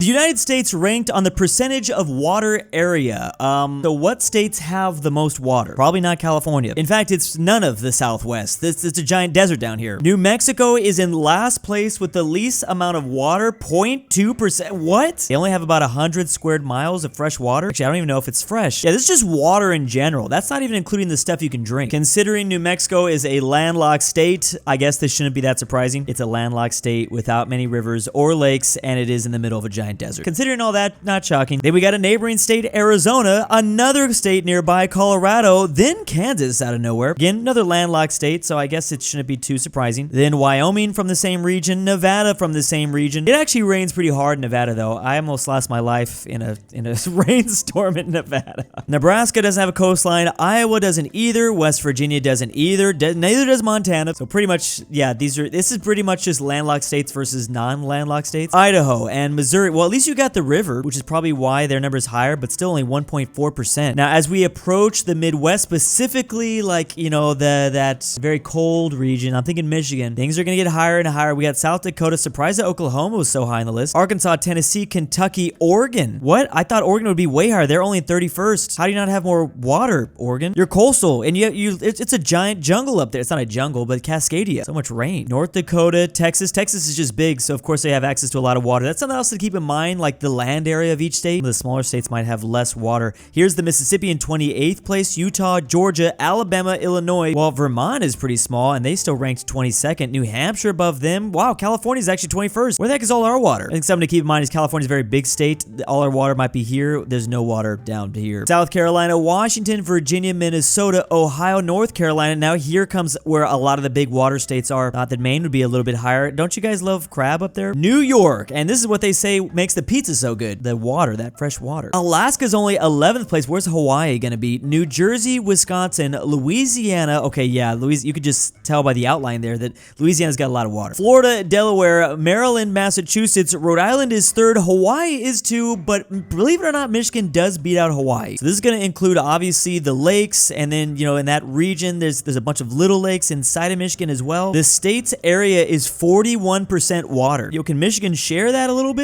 The United States ranked on the percentage of water area. So what states have the most water? Probably not California. In fact, it's none of the Southwest. It's a giant desert down here. New Mexico is in last place with the least amount of water, 0.2%. What? They only have about 100 squared miles of fresh water. Actually, I don't even know if it's fresh. Yeah, this is just water in general. That's not even including the stuff you can drink. Considering New Mexico is a landlocked state, I guess this shouldn't be that surprising. It's a landlocked state without many rivers or lakes, and it is in the middle of a giant desert. Considering all that, not shocking. Then we got a neighboring state, Arizona, another state nearby, Colorado, then Kansas out of nowhere. Again, another landlocked state, so I guess it shouldn't be too surprising. Then Wyoming from the same region, Nevada from the same region. It actually rains pretty hard in Nevada though. I almost lost my life in a rainstorm in Nevada. Nebraska doesn't have a coastline. Iowa doesn't either. West Virginia doesn't either. Neither does Montana. So pretty much, yeah, this is pretty much just landlocked states versus non-landlocked states. Idaho and Missouri. Well, at least you got the river, which is probably why their number is higher, but still only 1.4%. Now, as we approach the Midwest, specifically, like, you know, that very cold region, I'm thinking Michigan, things are going to get higher and higher. We got South Dakota. Surprised that Oklahoma was so high on the list. Arkansas, Tennessee, Kentucky, Oregon. What? I thought Oregon would be way higher. They're only 31st. How do you not have more water, Oregon? You're coastal, and it's a giant jungle up there. It's not a jungle, but Cascadia. So much rain. North Dakota, Texas. Texas is just big, so of course they have access to a lot of water. That's something else to keep in mind, like the land area of each state. The smaller states might have less water. Here's the Mississippi in 28th place, Utah, Georgia, Alabama, Illinois. Well, Vermont is pretty small, and they still ranked 22nd. New Hampshire above them. Wow, California is actually 21st. Where the heck is all our water? I think something to keep in mind is California's a very big state. All our water might be here. There's no water down to here. South Carolina, Washington, Virginia, Minnesota, Ohio, North Carolina. Now here comes where a lot of the big water states are. Thought that Maine would be a little bit higher. Don't you guys love crab up there? New York, and this is what they say makes the pizza so good. The water, that fresh water. Alaska's only 11th place. Where's Hawaii gonna be? New Jersey, Wisconsin, Louisiana. Okay, yeah, you could just tell by the outline there that Louisiana's got a lot of water. Florida, Delaware, Maryland, Massachusetts, Rhode Island is 3rd, Hawaii is 2, but believe it or not, Michigan does beat out Hawaii. So this is gonna include obviously the lakes, and then, you know, in that region there's a bunch of little lakes inside of Michigan as well. The state's area is 41% water. Yo, can Michigan share that a little bit?